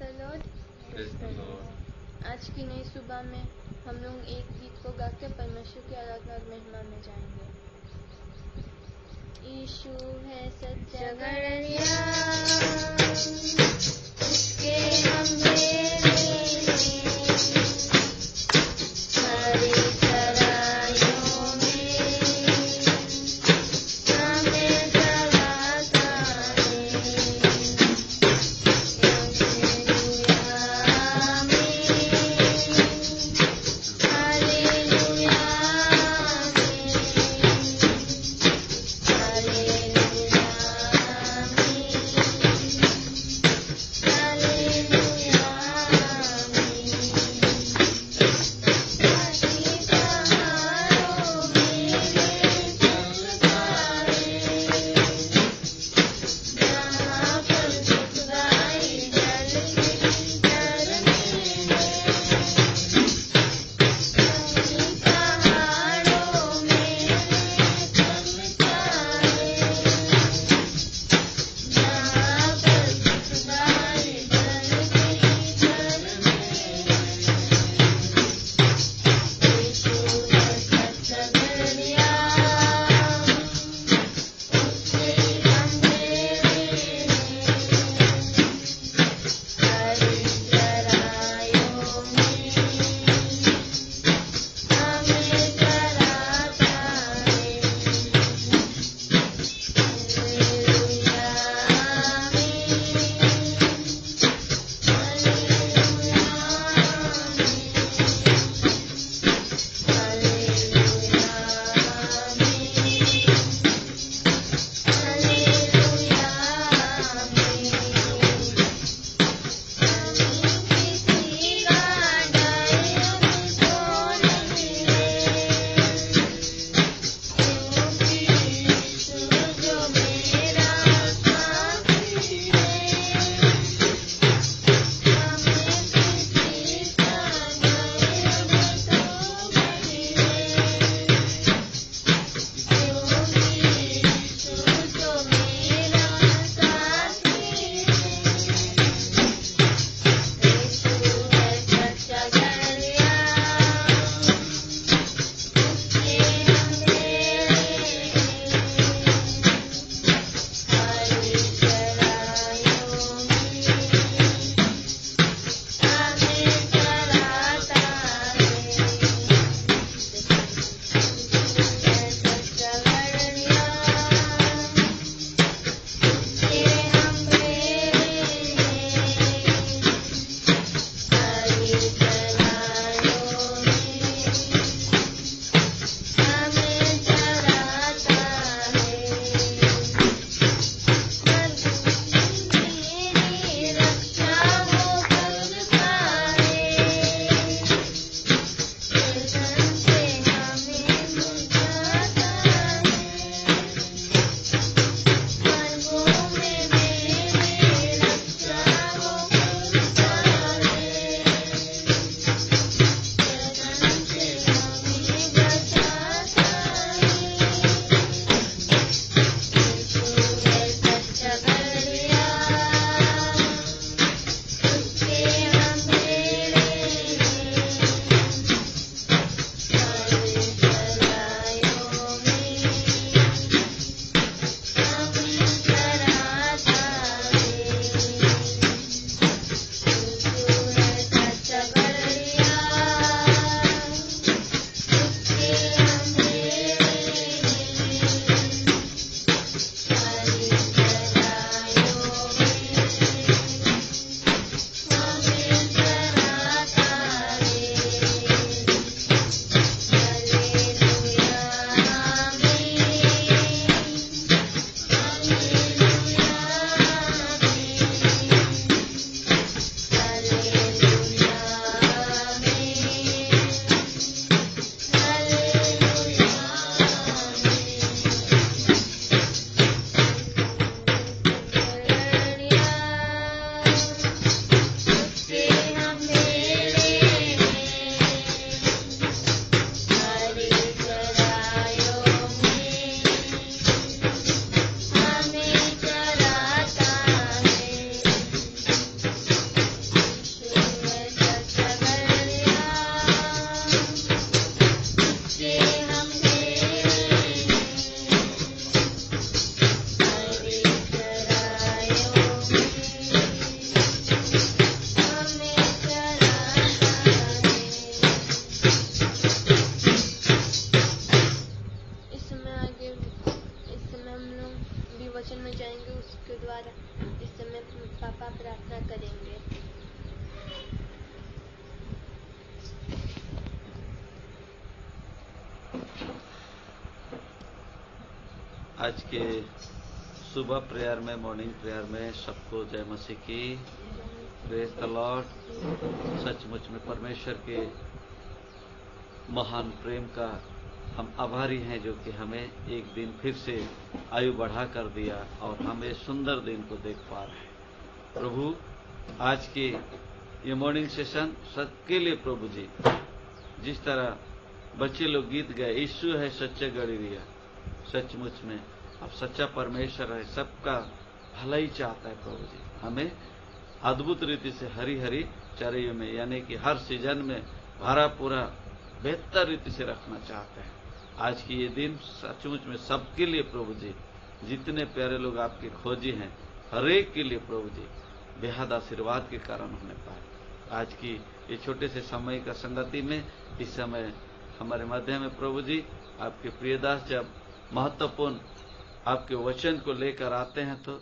The Lord. आज की नई सुबह में हम लोग एक गीत को गा के परमेश्वर की आराधना और महिमा में जाएंगे। यीशु है सच्चा गड़रिया, उसके हम प्रार्थना करेंगे। आज के सुबह प्रेयर में, मॉर्निंग प्रेयर में सबको जय मसीह की। Praise the Lord. सचमुच में परमेश्वर के महान प्रेम का हम आभारी हैं, जो कि हमें एक दिन फिर से आयु बढ़ा कर दिया और हम इस सुंदर दिन को देख पा रहे हैं। प्रभु, आज के ये मॉर्निंग सेशन सबके लिए प्रभु जी, जिस तरह बच्चे लोग गीत गए, यीशु है सच्चे गड़िया, सचमुच में अब सच्चा परमेश्वर है, सबका भला ही चाहता है। प्रभु जी हमें अद्भुत रीति से हरी हरी चराइयों में, यानी कि हर सीजन में भरा पूरा बेहतर रीति से रखना चाहते हैं। आज की ये दिन सचमुच में सबके लिए प्रभु जी, जितने प्यारे लोग आपके खोजी हैं, हर एक के लिए प्रभु जी बेहद आशीर्वाद के कारण होने पाए। आज की ये छोटे से समय का संगति में, इस समय हमारे मध्य में प्रभु जी आपके प्रियदास जब महत्वपूर्ण आपके वचन को लेकर आते हैं, तो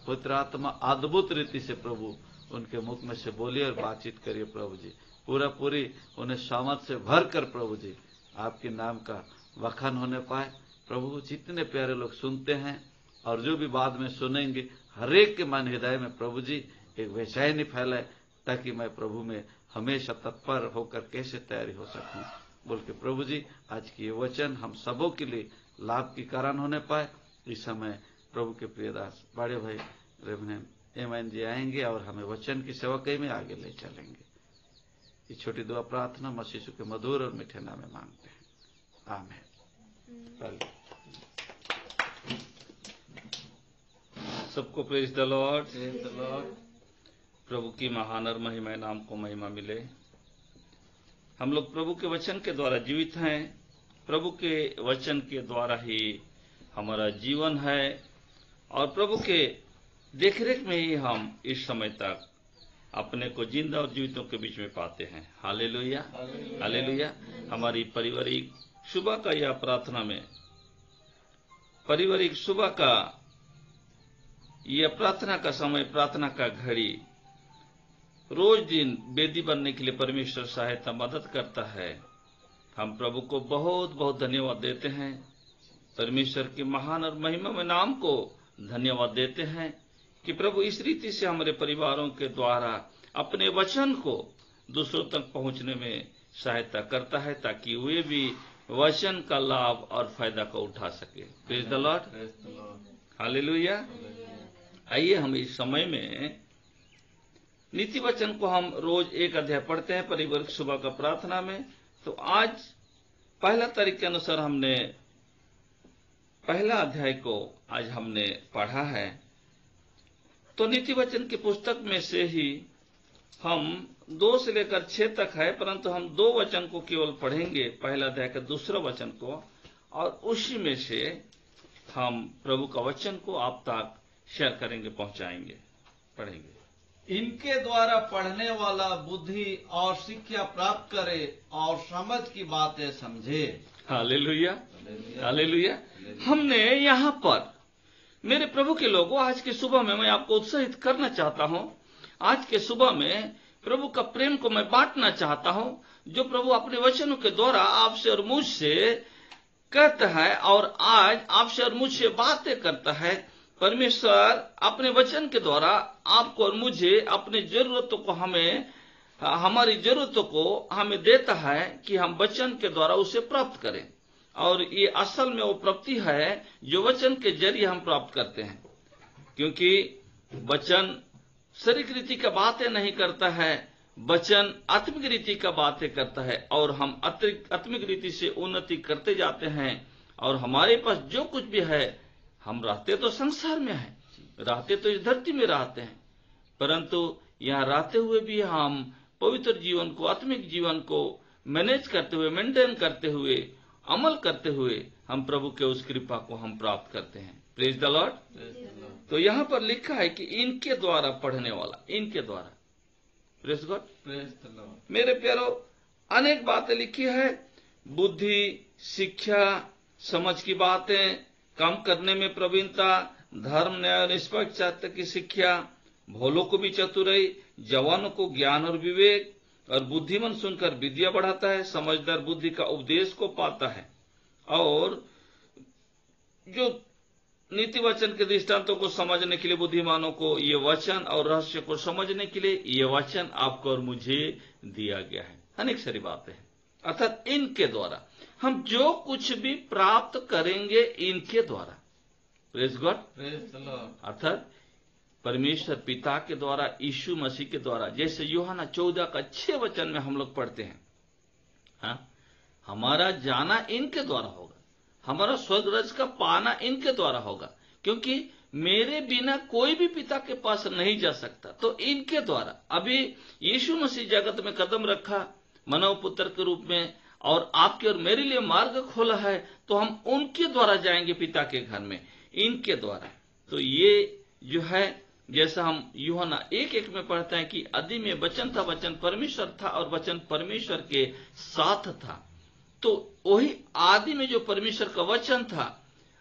पुत्र आत्मा अद्भुत रीति से प्रभु उनके मुख में से बोलिए और बातचीत करिए। प्रभु जी पूरी उन्हें सामर्थ से भर कर प्रभु जी आपके नाम का वखान होने पाए। प्रभु जितने प्यारे लोग सुनते हैं और जो भी बाद में सुनेंगे, हर एक के मन हृदय में प्रभु जी एक बेचैनी फैलाए, ताकि मैं प्रभु में हमेशा तत्पर होकर कैसे तैयारी हो सकूं बोल के प्रभु जी आज की ये वचन हम सबों के लिए लाभ के कारण होने पाए। इस समय प्रभु के प्रियदास बड़े भाई रेवरेंड एमएन जी आएंगे और हमें वचन की सेवकाई में आगे ले चलेंगे। ये छोटी दुआ प्रार्थना मसीह के मधुर और मीठे नाम में मांगते हैं, आमीन। सबको प्रेज द लॉर्ड। प्रभु की महान और महिमा नाम को महिमा मिले। हम लोग प्रभु के वचन के द्वारा जीवित हैं। प्रभु के वचन के द्वारा ही हमारा जीवन है और प्रभु के देखरेख में ही हम इस समय तक अपने को जिंदा और जीवितों के बीच में पाते हैं। Hallelujah, hallelujah. हमारी पारिवारिक सुबह का यह प्रार्थना में, पारिवारिक सुबह का यह प्रार्थना का समय, प्रार्थना का घड़ी रोज दिन वेदी बनने के लिए परमेश्वर सहायता मदद करता है। हम प्रभु को बहुत बहुत धन्यवाद देते हैं। परमेश्वर के महान और महिमा नाम को धन्यवाद देते हैं कि प्रभु इस रीति से हमारे परिवारों के द्वारा अपने वचन को दूसरों तक पहुंचने में सहायता करता है, ताकि वे भी वचन का लाभ और फायदा को उठा सके। Praise the Lord, hallelujah. आइए हम इस समय में नीति वचन को हम रोज एक अध्याय पढ़ते हैं पारिवारिक सुबह का प्रार्थना में। तो आज पहला तारीख के अनुसार हमने पहला अध्याय को आज हमने पढ़ा है। तो नीति वचन की पुस्तक में से ही हम 2 से लेकर 6 तक है, परंतु हम 2 वचन को केवल पढ़ेंगे, पहला अध्याय का दूसरा वचन को, और उसी में से हम प्रभु का वचन को आप तक शेयर करेंगे, पहुंचाएंगे, पढ़ेंगे। इनके द्वारा पढ़ने वाला बुद्धि और शिक्षा प्राप्त करे और समझ की बातें समझे। Hallelujah, hallelujah. हमने यहाँ पर मेरे प्रभु के लोगों, आज के सुबह में मैं आपको उत्साहित करना चाहता हूँ। आज के सुबह में प्रभु का प्रेम को मैं बांटना चाहता हूँ, जो प्रभु अपने वचनों के द्वारा आपसे और मुझसे कहता है और आज आपसे और मुझसे बातें करता है। परमेश्वर अपने वचन के द्वारा आपको और मुझे अपनी जरूरतों को हमारी जरूरतों को हमें देता है कि हम वचन के द्वारा उसे प्राप्त करें। और ये असल में वो प्राप्ति है जो वचन के जरिए हम प्राप्त करते हैं, क्योंकि वचन शारीरिक रीति का बातें नहीं करता है, वचन आत्मिक रीति का बातें करता है और हम आत्मिक रीति से उन्नति करते जाते हैं। और हमारे पास जो कुछ भी है, हम रहते तो संसार में हैं, रहते तो इस धरती में रहते हैं, परंतु यहाँ रहते हुए भी हम पवित्र जीवन को, आत्मिक जीवन को मैनेज करते हुए, मेंटेन करते हुए, अमल करते हुए हम प्रभु के उस कृपा को हम प्राप्त करते हैं। Praise the Lord. तो यहाँ पर लिखा है कि इनके द्वारा पढ़ने वाला, इनके द्वारा। Praise God, praise the Lord. मेरे प्यारो, अनेक बातें लिखी है, बुद्धि, शिक्षा, समझ की बातें, काम करने में प्रवीणता, धर्म, न्याय, निष्पक्षता की शिक्षा, भोलों को भी चतुराई, जवानों को ज्ञान और विवेक, और बुद्धिमान सुनकर विद्या बढ़ाता है, समझदार बुद्धि का उपदेश को पाता है। और जो नीति वचन के दृष्टांतों को समझने के लिए बुद्धिमानों को ये वचन, और रहस्य को समझने के लिए ये वचन आपको और मुझे दिया गया है। अनेक सारी बातें हैं। अर्थात इनके द्वारा हम जो कुछ भी प्राप्त करेंगे, इनके द्वारा, प्रेज गॉड, अर्थात परमेश्वर पिता के द्वारा, यीशु मसीह के द्वारा, जैसे यूहन्ना 14:6 वचन में हम लोग पढ़ते हैं, हाँ, हमारा जाना इनके द्वारा होगा, हमारा स्वर्ग राज्य का पाना इनके द्वारा होगा, क्योंकि मेरे बिना कोई भी पिता के पास नहीं जा सकता। तो इनके द्वारा अभी यीशु मसीह जगत में कदम रखा मानव पुत्र के रूप में, और आपके और मेरे लिए मार्ग खोला है, तो हम उनके द्वारा जाएंगे पिता के घर में, इनके द्वारा। तो ये जो है, जैसा हम यूहन्ना 1:1 में पढ़ते हैं कि आदि में वचन था, वचन परमेश्वर था, और वचन परमेश्वर के साथ था। तो वही आदि में जो परमेश्वर का वचन था,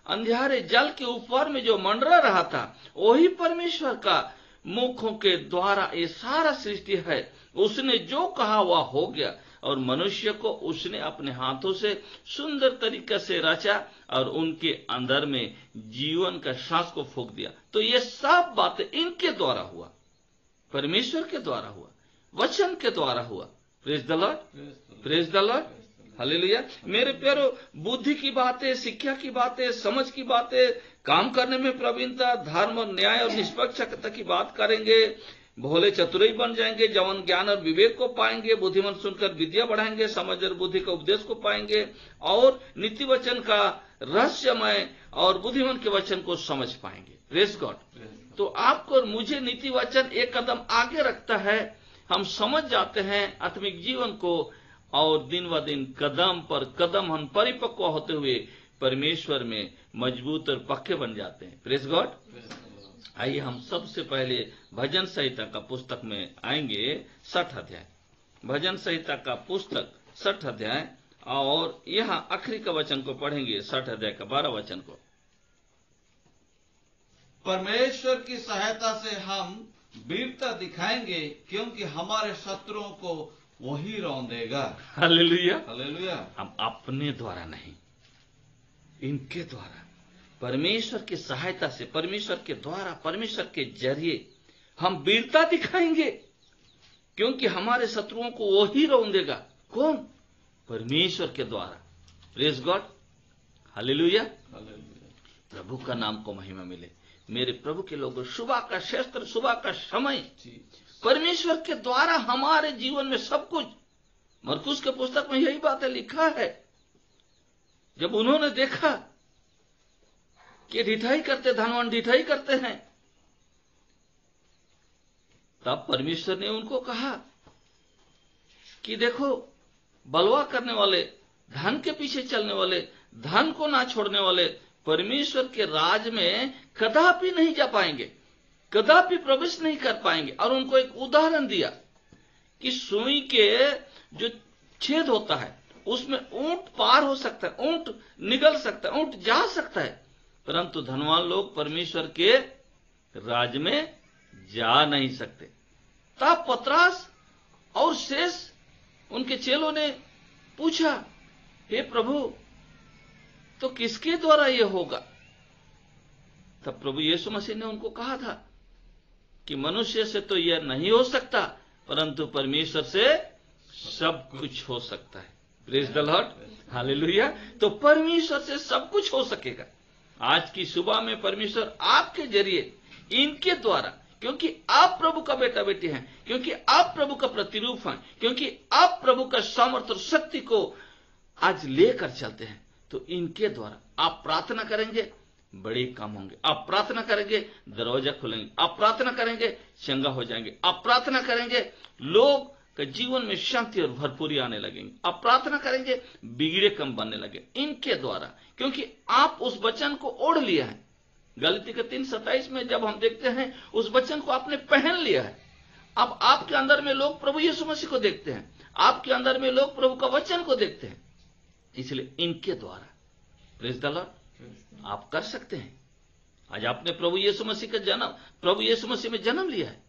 अंधियारे जल के ऊपर में जो मंडरा रहा था, वही परमेश्वर का मुखों के द्वारा ये सारा सृष्टि है। उसने जो कहा वह हो गया, और मनुष्य को उसने अपने हाथों से सुंदर तरीके से रचा, और उनके अंदर में जीवन का सांस को फूंक दिया। तो ये सब बातें इनके द्वारा हुआ, परमेश्वर के द्वारा हुआ, वचन के द्वारा हुआ। Praise the Lord, praise the Lord, hallelujah. मेरे प्यारो, बुद्धि की बातें, शिक्षा की बातें, समझ की बातें, काम करने में प्रवीणता, धर्म और न्याय और निष्पक्षता की बात करेंगे, भोले चतुराई बन जाएंगे, जवान ज्ञान और विवेक को पाएंगे, बुद्धिमान सुनकर विद्या बढ़ाएंगे, समझदार बुद्धि का उपदेश को पाएंगे, और नीति वचन का रहस्यमय और बुद्धिमान के वचन को समझ पाएंगे। Praise God. तो आपको और मुझे नीति वचन एक कदम आगे रखता है, हम समझ जाते हैं आत्मिक जीवन को, और दिन व दिन कदम पर कदम हम परिपक्व होते हुए परमेश्वर में मजबूत और पक्के बन जाते हैं। Praise God. आइए हम सबसे पहले भजन संहिता का पुस्तक में आएंगे, 60 अध्याय, भजन संहिता का पुस्तक 60 अध्याय, और यहाँ आखिरी का वचन को पढ़ेंगे, 60 अध्याय का 12 वचन को। परमेश्वर की सहायता से हम वीरता दिखाएंगे, क्योंकि हमारे शत्रुओं को वही रौंदेगा। Hallelujah, hallelujah. हम अपने द्वारा नहीं, इनके द्वारा, परमेश्वर की सहायता से, परमेश्वर के द्वारा, परमेश्वर के जरिए हम वीरता दिखाएंगे, क्योंकि हमारे शत्रुओं को वो ही रौंदेगा। कौन? परमेश्वर के द्वारा। Praise God, hallelujah. प्रभु का नाम को महिमा मिले। मेरे प्रभु के लोगों, सुबह का क्षेत्र, सुबह का समय, परमेश्वर के द्वारा हमारे जीवन में सब कुछ। मरकुस के पुस्तक में यही बातें लिखा है। जब उन्होंने देखा कि ढिठाई करते, धनवान ढिठाई करते हैं, तब परमेश्वर ने उनको कहा कि देखो, बलवा करने वाले, धन के पीछे चलने वाले, धन को ना छोड़ने वाले परमेश्वर के राज में कदापि नहीं जा पाएंगे, कदापि प्रवेश नहीं कर पाएंगे। और उनको एक उदाहरण दिया कि सुई के जो छेद होता है, उसमें ऊंट पार हो सकता है, ऊंट निगल सकता है, ऊंट जा सकता है, परंतु धनवान लोग परमेश्वर के राज में जा नहीं सकते। तब पतरस और शेष उनके चेलों ने पूछा, हे प्रभु, तो किसके द्वारा यह होगा? तब प्रभु यीशु मसीह ने उनको कहा था कि मनुष्य से तो यह नहीं हो सकता, परंतु परमेश्वर से सब कुछ हो सकता है। Praise the Lord, hallelujah. तो परमेश्वर से सब कुछ हो सकेगा। आज की सुबह में परमेश्वर आपके जरिए, इनके द्वारा, क्योंकि आप प्रभु का बेटा बेटी हैं, क्योंकि आप प्रभु का प्रतिरूप हैं, क्योंकि आप प्रभु का सामर्थ्य और शक्ति को आज लेकर चलते हैं, तो इनके द्वारा आप प्रार्थना करेंगे, बड़े काम होंगे। आप प्रार्थना करेंगे, दरवाजा खुलेंगे। आप प्रार्थना करेंगे, चंगा हो जाएंगे। आप प्रार्थना करेंगे, लोग का जीवन में शांति और भरपूरी आने लगेंगे। आप प्रार्थना करेंगे, बिगड़े कम बनने लगे इनके द्वारा, क्योंकि आप उस वचन को ओढ़ लिया है। गलती के 3:27 में जब हम देखते हैं, उस वचन को आपने पहन लिया है। अब आपके अंदर में लोग प्रभु यीशु मसीह को देखते हैं, आपके अंदर में लोग प्रभु का वचन को देखते हैं। इसलिए इनके द्वारा, प्रेज द लॉर्ड, आप कर सकते हैं, आज आपने प्रभु यीशु मसीह में जन्म लिया है,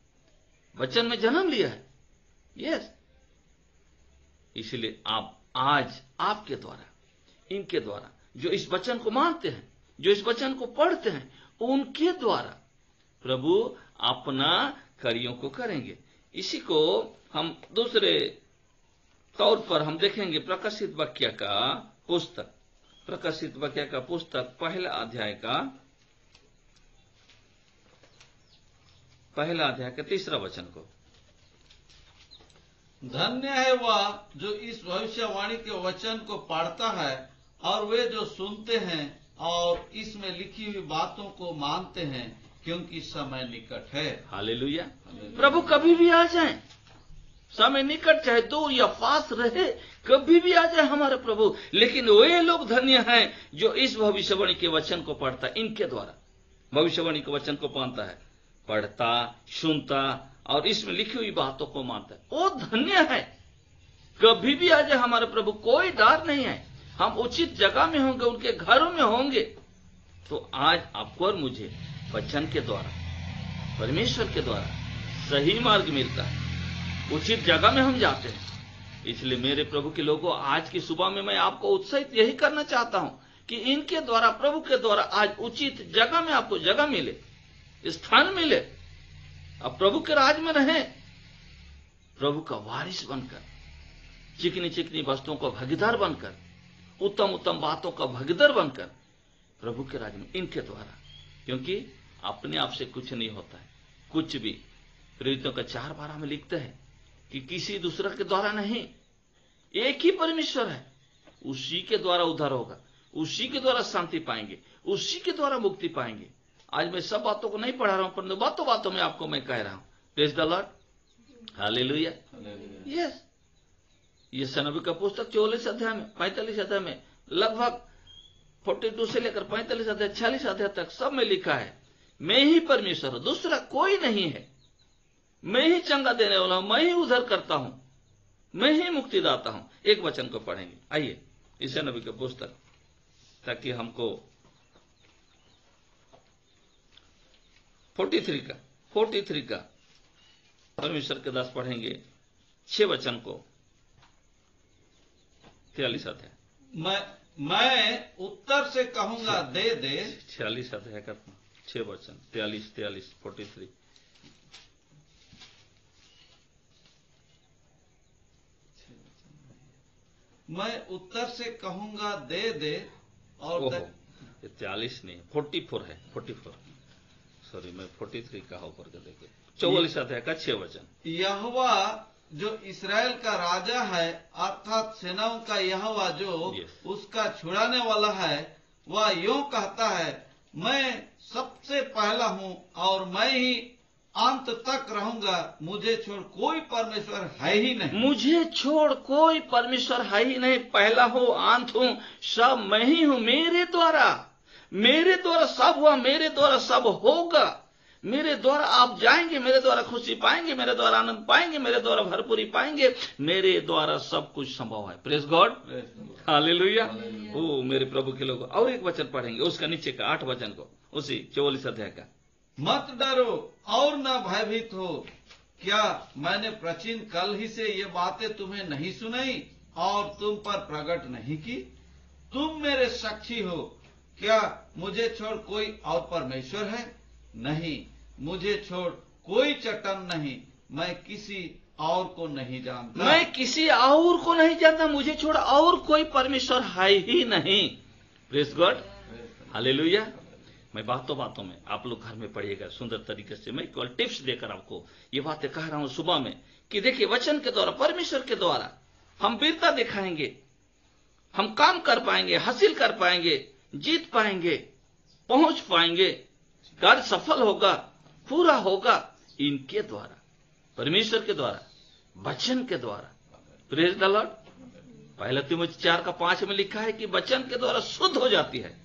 वचन में जन्म लिया है। यस, इसलिए आप आज आपके द्वारा, इनके द्वारा, जो इस वचन को मानते हैं, जो इस वचन को पढ़ते हैं, उनके द्वारा प्रभु अपना कार्यों को करेंगे। इसी को हम दूसरे तौर पर हम देखेंगे प्रकाशित वाक्य का पुस्तक, प्रकाशित वाक्य का पुस्तक पहला अध्याय का 3 वचन को। धन्य है वह जो इस भविष्यवाणी के वचन को पढ़ता है और वे जो सुनते हैं और इसमें लिखी हुई बातों को मानते हैं, क्योंकि समय निकट है। हालेलुया। प्रभु कभी भी आ जाए, समय निकट चाहे दूर या पास रहे, कभी भी आ जाए हमारे प्रभु। लेकिन वे लोग धन्य हैं जो इस भविष्यवाणी के वचन को पढ़ता है, इनके द्वारा भविष्यवाणी के वचन को पाता है, पढ़ता, सुनता और इसमें लिखी हुई बातों को मानता है। वो धन्य है। कभी भी आ जाए हमारे प्रभु, कोई डर नहीं है। हम उचित जगह में होंगे, उनके घरों में होंगे। तो आज आपको और मुझे वचन के द्वारा, परमेश्वर के द्वारा सही मार्ग मिलता है, उचित जगह में हम जाते हैं। इसलिए मेरे प्रभु के लोगों, आज की सुबह में मैं आपको उत्साहित यही करना चाहता हूं कि इनके द्वारा, प्रभु के द्वारा आज उचित जगह में आपको जगह मिले, स्थान मिले, अब प्रभु के राज में रहें, प्रभु का वारिस बनकर, चिकनी चिकनी वस्तुओं का भागीदार बनकर, उत्तम उत्तम बातों का भागीदार बनकर प्रभु के राज में, इनके द्वारा। क्योंकि अपने आप से कुछ नहीं होता है, कुछ भी। प्रेरितों का 4:12 में लिखते हैं कि किसी दूसरे के द्वारा नहीं, एक ही परमेश्वर है, उसी के द्वारा उद्धार होगा, उसी के द्वारा शांति पाएंगे, उसी के द्वारा मुक्ति पाएंगे। आज मैं सब बातों को नहीं पढ़ा रहा हूं, परंतु बातों बातों में आपको मैं कह रहा हूं। Praise the Lord, hallelujah. Yes, ये सनबी का पुस्तक 44 अध्याय में, 45 अध्याय में, लगभग 42 से लेकर 45 अध्याय, 46 अध्याय तक सब में लिखा है, मैं ही परमेश्वर हूं, दूसरा कोई नहीं है। मैं ही चंगा देने वाला हूं, मैं ही उद्धार करता हूं, मैं ही मुक्तिदाता हूं। एक वचन को पढ़ेंगे, आइए इस नबी का पुस्तक, ताकि हमको 43 का परमेश्वर के दास पढ़ेंगे 6 वचन को, 43 अध्याय। मैं उत्तर से कहूंगा दे दे। 46 अध्याय का 6 वचन, 43, 43। मैं उत्तर से कहूंगा दे दे और 43 नहीं, 44 है, 44। सॉरी, मैं 43 कहा ऊपर के देखे। 44 अध्याय का 6 वचन। यहोवा जो इसराइल का राजा है, अर्थात सेनाओं का यहोवा जो उसका छुड़ाने वाला है, वह यूं कहता है, मैं सबसे पहला हूं और मैं ही अंत तक रहूंगा, मुझे छोड़ कोई परमेश्वर है ही नहीं। मुझे छोड़ कोई परमेश्वर है ही नहीं, पहला हूं, अंत हूं, सब मैं ही हूं। मेरे द्वारा सब हुआ, मेरे द्वारा सब होगा, मेरे द्वारा आप जाएंगे, मेरे द्वारा खुशी पाएंगे, मेरे द्वारा आनंद पाएंगे, मेरे द्वारा भरपूरी पाएंगे, मेरे द्वारा सब कुछ संभव है। Praise God, hallelujah. ओ मेरे प्रभु के लोग, और एक वचन पढ़ेंगे उसका नीचे का 8 वचन को, उसी 44 अध्याय का। मत डरो और न भयभीत हो, क्या मैंने प्राचीन कल ही से ये बातें तुम्हें नहीं सुनाई और तुम पर प्रकट नहीं की? तुम मेरे साक्षी हो। क्या मुझे छोड़ कोई और परमेश्वर है? नहीं, मुझे छोड़ कोई चट्टान नहीं, मैं किसी और को नहीं जानता। मैं किसी और को नहीं जानता, मुझे छोड़ और कोई परमेश्वर है ही नहीं। Praise God, hallelujah. मैं बातों में, आप लोग घर में पढ़िएगा सुंदर तरीके से। मैं केवल टिप्स देकर आपको ये बातें कह रहा हूं सुबह में कि देखिए, वचन के द्वारा, परमेश्वर के द्वारा हम वीरता दिखाएंगे, हम काम कर पाएंगे, हासिल कर पाएंगे, जीत पाएंगे, पहुंच पाएंगे, कार्य सफल होगा, पूरा होगा, इनके द्वारा, परमेश्वर के द्वारा, वचन के द्वारा। Praise the Lord. पहला तीमुथियुस 4:5 में लिखा है कि वचन के द्वारा शुद्ध हो जाती है,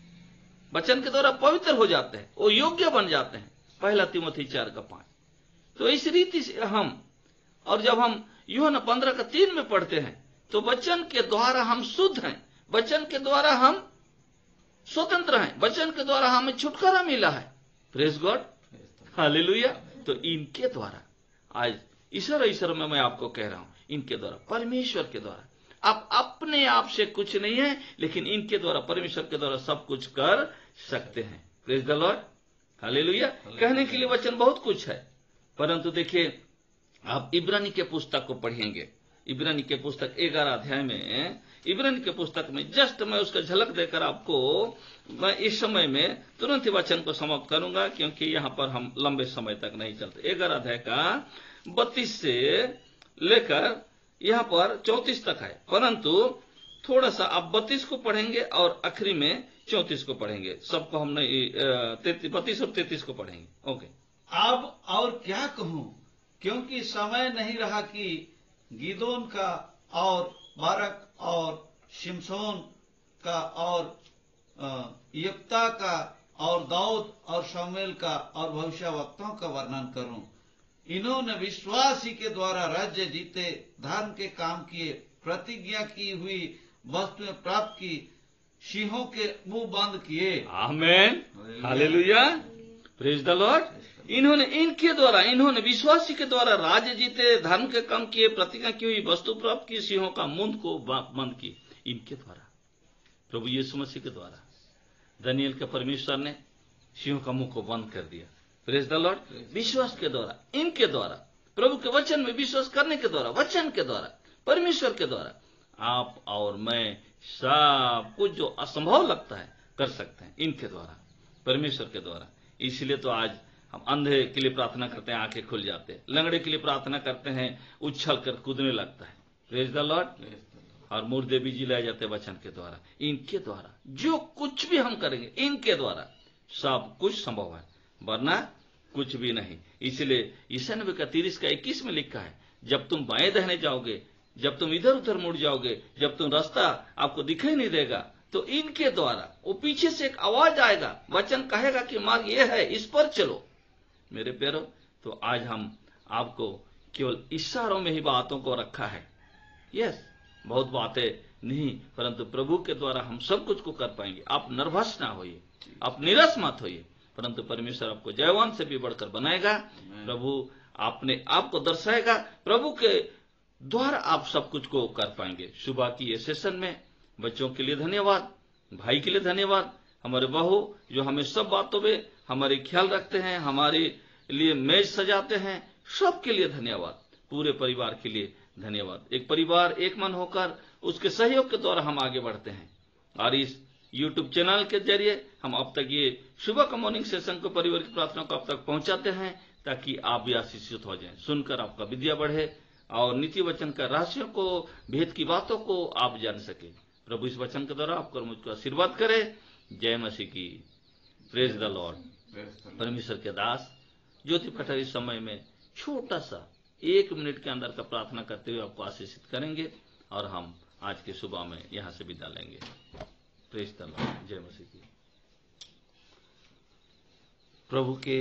वचन के द्वारा पवित्र हो जाते हैं, वो योग्य बन जाते हैं। पहला तीमुथियुस 4:5। तो इस रीति से हम, और जब हम यूहन्ना 15:3 में पढ़ते हैं, तो वचन के द्वारा हम शुद्ध हैं, वचन के द्वारा हम स्वतंत्र हैं, वचन के द्वारा हमें छुटकारा मिला है। Praise God, hallelujah. तो इनके द्वारा आज ईश्वर में मैं आपको कह रहा हूं, इनके द्वारा, परमेश्वर के द्वारा, आप अपने आप से कुछ नहीं है, लेकिन इनके द्वारा, परमेश्वर के द्वारा सब कुछ कर सकते हैं। Praise the Lord, hallelujah. कहने के लिए वचन बहुत कुछ है, परंतु देखिए आप इब्रानी के पुस्तक को पढ़ेंगे, इब्रानी के पुस्तक 11 अध्याय में, इब्रानी के पुस्तक में जस्ट मैं उसका झलक देकर आपको मैं इस समय में तुरंत ही वचन को समाप्त करूंगा, क्योंकि यहां पर हम लंबे समय तक नहीं चलते। 11 अध्याय का 32 से लेकर यहां पर 34 तक है, परंतु थोड़ा सा आप 32 को पढ़ेंगे और आखिरी में 34 को पढ़ेंगे। सबको हम नहीं 32 और 33 को पढ़ेंगे। ओके। अब और क्या कहूं, क्योंकि समय नहीं रहा कि गिदोन का और बारक और शिमशोन का और यफ्ता का और दाऊद और शमूएल का और भविष्यवक्ताओं का वर्णन करूं। इन्होंने विश्वासी के द्वारा राज्य जीते, धर्म के काम किए, प्रतिज्ञा की हुई वस्तुएं प्राप्त की, सिंहों के मुंह बंद किए। आमेन, हालेलुया, प्रेज द लॉर्ड। इन्होंने विश्वासी के द्वारा राज्य जीते, धर्म के काम किए, प्रतिज्ञा की हुई वस्तु प्राप्त की, सिंहों का मुंह को बंद की। इनके द्वारा, प्रभु यीशु मसीह के द्वारा दानियेल के परमेश्वर ने सिंहों का मुंह को बंद कर दिया। Praise the Lord. विश्वास के द्वारा, इनके द्वारा, प्रभु के वचन में विश्वास करने के द्वारा, वचन के द्वारा, परमेश्वर के द्वारा आप और मैं सब कुछ जो असंभव लगता है कर सकते हैं, इनके द्वारा, परमेश्वर के द्वारा। इसलिए तो आज हम अंधे के लिए प्रार्थना करते हैं, आंखें खुल जाते हैं, लंगड़े के लिए प्रार्थना करते हैं, उछल कर कूदने लगता है। Praise the Lord. और मुर्दे भी जिलाए जाते हैं वचन के द्वारा। इनके द्वारा जो कुछ भी हम करेंगे, इनके द्वारा सब कुछ संभव है, वरना कुछ भी नहीं। इसलिए ईशाया नबी का 30 का 21 में लिखा है, जब तुम बाएं दाहिने जाओगे, जब तुम इधर उधर मुड़ जाओगे, जब तुम रास्ता आपको दिखाई नहीं देगा, तो इनके द्वारा वो पीछे से एक आवाज आएगा, वचन कहेगा कि मार्ग ये है, इस पर चलो। मेरे प्यारों, तो आज हम आपको केवल इशारों में ही बातों को रखा है। यस, बहुत बातें नहीं, परंतु प्रभु के द्वारा हम सब कुछ को कर पाएंगे। आप नर्वस ना होइए, आप निराश मत होइए, परंतु परमेश्वर आपको जयवान से भी बढ़कर बनाएगा। प्रभु अपने आप को दर्शाएगा, प्रभु के द्वारा आप सब कुछ को कर पाएंगे। सुबह की ये सेशन में बच्चों के लिए धन्यवाद, भाई के लिए धन्यवाद, हमारे बहू जो हमें सब बातों में हमारे ख्याल रखते हैं, हमारे लिए मेज सजाते हैं, सबके लिए धन्यवाद। पूरे परिवार के लिए धन्यवाद। एक परिवार एक मन होकर उसके सहयोग के द्वारा हम आगे बढ़ते हैं। और इस YouTube चैनल के जरिए हम अब तक ये सुबह का मॉर्निंग सेशन को, परिवार की प्रार्थना को अब तक पहुंचाते हैं, ताकि आप भी आशीषित हो जाएं, सुनकर आपका विद्या बढ़े और नीति वचन का रहस्यों को, भेद की बातों को आप जान सके। प्रभु इस वचन के द्वारा आपको मुझको आशीर्वाद करे। जय मसीह की। Praise the Lord. परमेश्वर के दास ज्योति पठारी समय में छोटा सा 1 मिनट के अंदर का प्रार्थना करते हुए आपको आशीषित करेंगे और हम आज की सुबह में यहां से विदा लेंगे। Praise the Lord. जय मसीह की। प्रभु के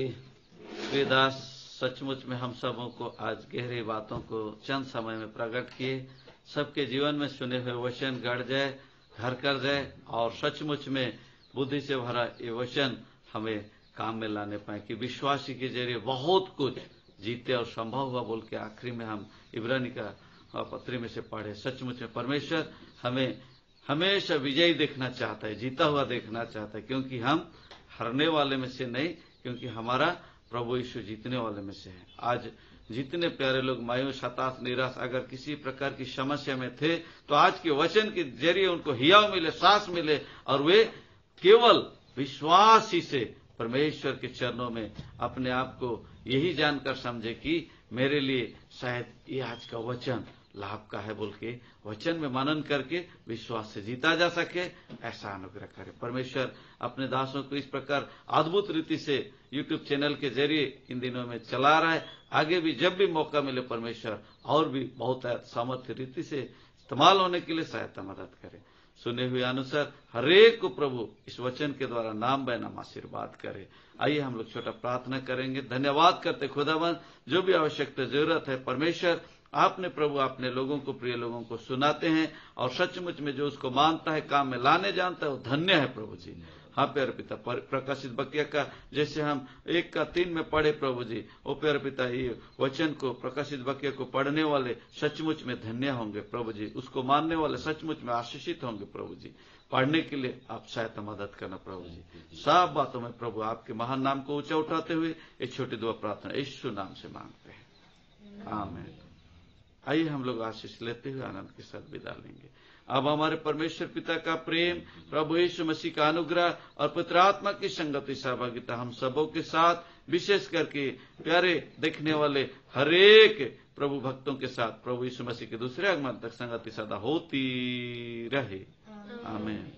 प्रिय दास सचमुच में हम सबों को आज गहरी बातों को चंद समय में प्रकट किए। सबके जीवन में सुने हुए वचन गढ़ जाए, घर कर जाए और सचमुच में बुद्धि से भरा ये वचन हमें काम में लाने पाए कि विश्वासी के जरिए बहुत कुछ जीते और संभव हुआ बोल के आखिरी में हम इब्रानी का पत्री में से पढ़े। सचमुच में परमेश्वर हमें हमेशा विजयी देखना चाहता है, जीता हुआ देखना चाहता है, क्योंकि हम हारने वाले में से नहीं, क्योंकि हमारा प्रभु यीशु जीतने वाले में से है। आज जितने प्यारे लोग मायूस, हताश, निराश अगर किसी प्रकार की समस्या में थे, तो आज के वचन के जरिए उनको हियाव मिले, सांस मिले और वे केवल विश्वास ही से परमेश्वर के चरणों में अपने आप को यही जानकर समझे कि मेरे लिए शायद ये आज का वचन लाभ का है बोल के वचन में मनन करके विश्वास से जीता जा सके, ऐसा अनुग्रह करे। परमेश्वर अपने दासों को इस प्रकार अद्भुत रीति से YouTube चैनल के जरिए इन दिनों में चला रहा है। आगे भी जब भी मौका मिले परमेश्वर और भी बहुत सामर्थ्य रीति से इस्तेमाल होने के लिए सहायता मदद करे। सुने हुए अनुसार हरेक को प्रभु इस वचन के द्वारा नाम बेनाम आशीर्वाद करे। आइए हम लोग छोटा प्रार्थना करेंगे। धन्यवाद करते खुदावन, जो भी आवश्यकता जरूरत है परमेश्वर आपने प्रभु अपने लोगों को, प्रिय लोगों को सुनाते हैं और सचमुच में जो उसको मानता है, काम में लाने जानता है, वो धन्य है प्रभु जी। हाँ प्यारे पिता, प्रकाशित वाक्य का जैसे हम 1:3 में पढ़े प्रभु जी, ओ प्यारे पिता, ये वचन को, प्रकाशित वाक्य को पढ़ने वाले सचमुच में धन्य होंगे प्रभु जी, उसको मानने वाले सचमुच में आशीषित होंगे प्रभु जी। पढ़ने के लिए आप सहायता मदद करना प्रभु जी। सब बातों में प्रभु आपके महान नाम को ऊंचा उठाते हुए ये छोटी दुआ प्रार्थना यीशु नाम से मांगते हैं, आमीन। आइए हम लोग आशीष लेते हुए आनंद के साथ विदा लेंगे। अब हमारे परमेश्वर पिता का प्रेम, प्रभु यीशु मसीह का अनुग्रह और पवित्र आत्मा की संगति सहभागिता हम सबों के साथ, विशेष करके प्यारे देखने वाले हरेक प्रभु भक्तों के साथ प्रभु यीशु मसीह के दूसरे आगमन तक संगति सदा होती रहे, आमीन।